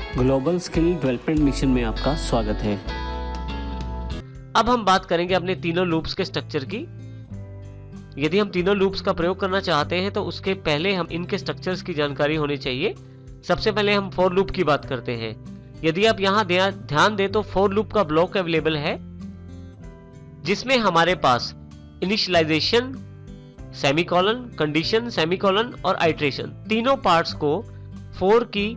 Global skill development mission में आपका स्वागत है। अब हम बात करेंगे अपने तीनों लूप्स के स्ट्रक्चर की। यदि हम तीनों लूप्स का प्रयोग करना चाहते हैं तो उसके पहले हम इनके स्ट्रक्चर्स की जानकारी होनी चाहिए। सबसे पहले हम फॉर लूप की बात करते हैं। यदि आप यहाँ ध्यान दें तो फॉर लूप का ब्लॉक अवेलेबल है जिसमें हमारे पास इनिशियलाइजेशन, सेमीकोलन, कंडीशन, सेमीकोलन और आइट्रेशन तीनों पार्ट्स को फॉर की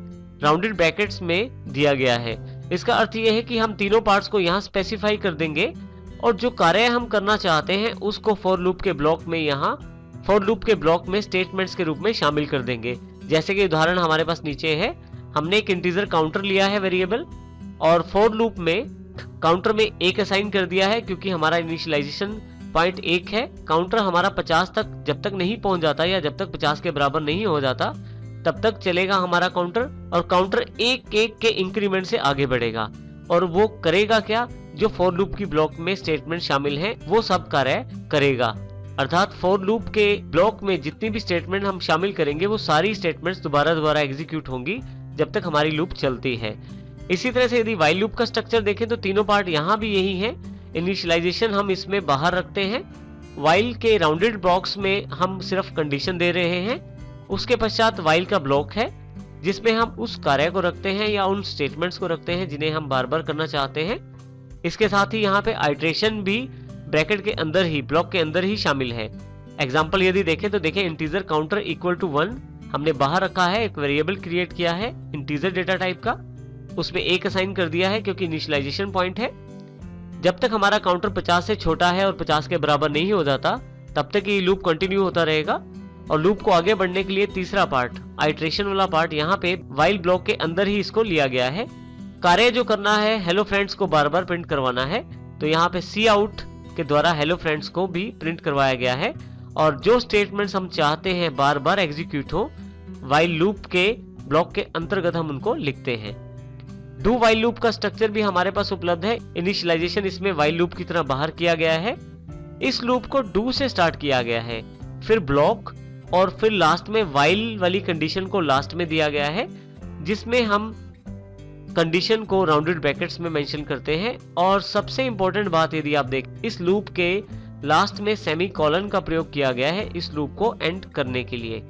राउंडेड ब्रैकेट्स में दिया गया है। इसका अर्थ यह है कि हम तीनों पार्ट्स को यहाँ स्पेसिफाई कर देंगे और जो कार्य हम करना चाहते हैं उसको फॉर लूप के ब्लॉक में यहाँ फॉर लूप के ब्लॉक में स्टेटमेंट्स के रूप में शामिल कर देंगे। जैसे कि उदाहरण हमारे पास नीचे है, हमने एक इंटीजर काउंटर लिया है वेरिएबल और फॉर लूप में काउंटर में 1 असाइन कर दिया है क्योंकि हमारा इनिशियलाइजेशन पॉइंट 1 है। काउंटर हमारा 50 तक जब तक नहीं पहुंच जाता या जब तक 50 के बराबर नहीं हो जाता तब तक चलेगा हमारा काउंटर, और काउंटर 1-1 के इंक्रीमेंट से आगे बढ़ेगा। और वो करेगा क्या? जो फॉर लूप की ब्लॉक में स्टेटमेंट शामिल हैं वो सब कार्य करेगा। अर्थात फॉर लूप के ब्लॉक में जितनी भी स्टेटमेंट हम शामिल करेंगे वो सारी स्टेटमेंट्स दोबारा एग्जीक्यूट होंगी जब तक हमारी लूप चलती है। इसी तरह से यदि व्हाइल लूप का स्ट्रक्चर देखें तो तीनों पार्ट यहाँ भी यही है। इनिशियलाइजेशन हम इसमें बाहर रखते हैं, व्हाइल के राउंडेड बॉक्स में हम सिर्फ कंडीशन दे रहे हैं। उसके पश्चात व्हाइल का ब्लॉक है जिसमें हम उस कार्य को रखते हैं या उन स्टेटमेंट्स को रखते हैं जिन्हें हम बार बार करना चाहते हैं। इसके साथ ही यहाँ पे आइट्रेशन भी ब्रैकेट के अंदर ही, ब्लॉक के अंदर ही शामिल है। एग्जांपल यदि देखें तो देखें, इंटीजर काउंटर इक्वल टू 1 हमने बाहर रखा है, एक वेरिएबल क्रिएट किया है इंटीजर डेटा टाइप का, उसमें 1 असाइन कर दिया है क्योंकि इनिशियलाइजेशन पॉइंट है। जब तक हमारा काउंटर 50 से छोटा है और 50 के बराबर नहीं हो जाता तब तक ये लूप कंटिन्यू होता रहेगा। और लूप को आगे बढ़ने के लिए तीसरा पार्ट, आइट्रेशन वाला पार्ट, यहाँ पे व्हाइल ब्लॉक के अंदर ही इसको लिया गया है। कार्य जो करना है, हेलो फ्रेंड्स को बार बार प्रिंट करवाना है, तो यहाँ पे सी आउट के द्वारा हेलो फ्रेंड्स को भी प्रिंट करवाया गया है। और जो स्टेटमेंट्स हम चाहते हैं बार बार एग्जीक्यूट हो व्हाइल लूप के ब्लॉक के अंतर्गत हम उनको लिखते हैं। डू व्हाइल लूप का स्ट्रक्चर भी हमारे पास उपलब्ध है। इनिशियलाइजेशन इसमें व्हाइल लूप की तरह बाहर किया गया है। इस लूप को डू से स्टार्ट किया गया है, फिर ब्लॉक और फिर लास्ट में व्हाइल वाली कंडीशन को लास्ट में दिया गया है जिसमें हम कंडीशन को राउंडेड ब्रैकेट्स में मेंशन करते हैं। और सबसे इंपॉर्टेंट बात यदि आप देख, इस लूप के लास्ट में सेमीकोलन का प्रयोग किया गया है इस लूप को एंड करने के लिए।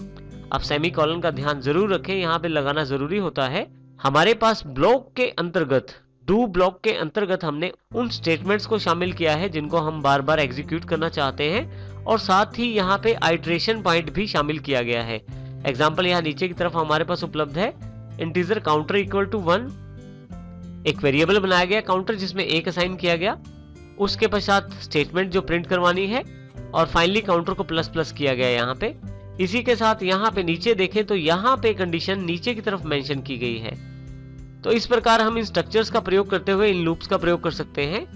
अब सेमीकोलन का ध्यान जरूर रखें, यहाँ पे लगाना जरूरी होता है। हमारे पास ब्लॉक के अंतर्गत, डू ब्लॉक के अंतर्गत हमने उन स्टेटमेंट्स को शामिल किया है जिनको हम बार बार एग्जीक्यूट करना चाहते हैं, और साथ ही यहाँ पे आइट्रेशन पॉइंट भी शामिल किया गया है। एग्जांपल यहाँ नीचे की तरफ हमारे पास उपलब्ध है, इंटीजर काउंटर इक्वल टू 1, एक वेरिएबल बनाया गया काउंटर जिसमें 1 असाइन किया गया, उसके पश्चात स्टेटमेंट जो प्रिंट करवानी है, और फाइनली काउंटर को प्लस प्लस किया गया यहाँ पे। इसी के साथ यहाँ पे नीचे देखें तो यहाँ पे कंडीशन नीचे की तरफ मेंशन की गई है। तो इस प्रकार हम इन स्ट्रक्चर्स का प्रयोग करते हुए इन लूप्स का प्रयोग कर सकते हैं।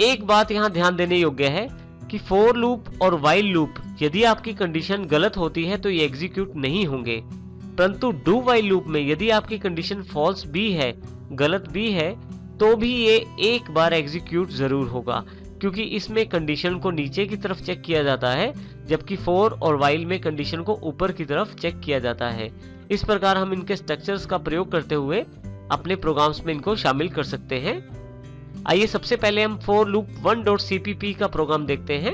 एक बात यहाँ ध्यान देने योग्य है कि फॉर लूप और व्हाइल लूप यदि आपकी कंडीशन गलत होती है तो ये एग्जीक्यूट नहीं होंगे, परंतु डू व्हाइल लूप में यदि आपकी कंडीशन फॉल्स भी है, गलत भी है, तो भी ये एक बार एग्जीक्यूट जरूर होगा क्योंकि इसमें कंडीशन को नीचे की तरफ चेक किया जाता है जबकि फॉर और व्हाइल में कंडीशन को ऊपर की तरफ चेक किया जाता है। इस प्रकार हम इनके स्ट्रक्चर्स का प्रयोग करते हुए अपने प्रोग्राम्स में इनको शामिल कर सकते हैं। आइए सबसे पहले हम for loop 1.cpp का प्रोग्राम देखते हैं।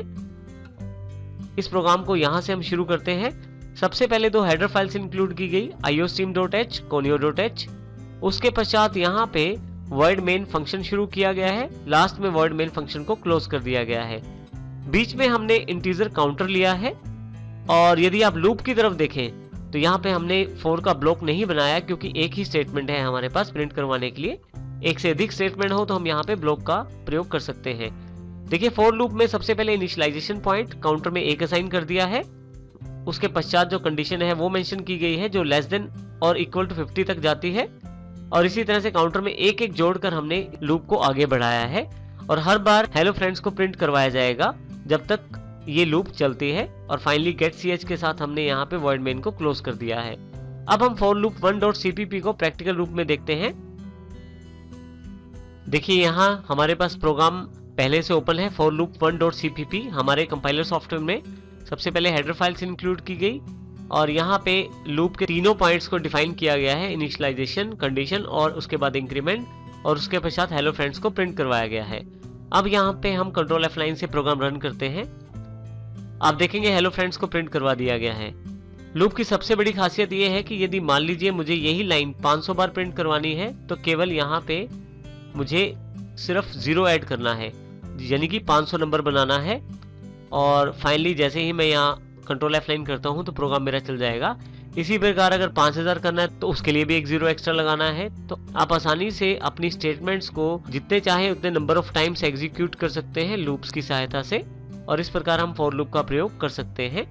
इस प्रोग्राम को यहां से हम शुरू करते हैं। सबसे पहले 2 हेडर फाइल्स इंक्लूड की गई, iostream.h, conio.h। उसके पश्चात यहाँ पे void main फंक्शन शुरू किया गया है, लास्ट में void main फंक्शन को क्लोज कर दिया गया है। बीच में हमने इंटीजर काउंटर लिया है, और यदि आप लूप की तरफ देखें तो यहाँ पे हमने फॉर का ब्लॉक नहीं बनाया क्योंकि एक ही स्टेटमेंट है हमारे पास प्रिंट करवाने के लिए। एक से अधिक स्टेटमेंट हो तो हम यहाँ पे ब्लॉक का प्रयोग कर सकते हैं। देखिए, फॉर लूप में सबसे पहले इनिशियलाइजेशन पॉइंट काउंटर में 1 असाइन कर दिया है, उसके पश्चात जो कंडीशन है वो मेंशन की गई है जो लेस देन और इक्वल टू 50 तक जाती है, और इसी तरह से काउंटर में 1-1 जोड़कर हमने लूप को आगे बढ़ाया है। और हर बार हेलो फ्रेंड्स को प्रिंट करवाया जाएगा जब तक ये लूप चलती है, और फाइनली गेट ch के साथ हमने यहाँ पे void main को क्लोज कर दिया है। अब हम for loop 1.cpp को प्रैक्टिकल रूप में देखते हैं। देखिए, यहाँ हमारे पास प्रोग्राम पहले से ओपन है for loop 1.cpp। हमारे कंपाइलर सॉफ्टवेयर में सबसे पहले हेडर फाइल्स इंक्लूड की गई, और यहाँ पे लूप के तीनों पॉइंट्स को डिफाइन किया गया है, इनिशियलाइजेशन, कंडीशन और उसके बाद इंक्रीमेंट, और उसके पश्चात हेलो फ्रेंड्स को प्रिंट करवाया गया है। अब यहाँ पे हम कंट्रोल F9 से प्रोग्राम रन करते हैं। आप देखेंगे हेलो फ्रेंड्स को प्रिंट करवा दिया गया है। लूप की सबसे बड़ी खासियत यह है कि यदि मान लीजिए मुझे यही लाइन 500 बार प्रिंट करवानी है तो केवल यहाँ पे मुझे सिर्फ 0 ऐड करना है, यानी कि 500 नंबर बनाना है। और फाइनली जैसे ही मैं यहाँ कंट्रोल F9 करता हूँ तो प्रोग्राम मेरा चल जाएगा। इसी प्रकार अगर 5000 करना है तो उसके लिए भी एक 0 एक्स्ट्रा लगाना है। तो आप आसानी से अपनी स्टेटमेंट्स को जितने चाहे उतने नंबर ऑफ टाइम्स एग्जीक्यूट कर सकते हैं लूप्स की सहायता से, और इस प्रकार हम फॉर लूप का प्रयोग कर सकते हैं।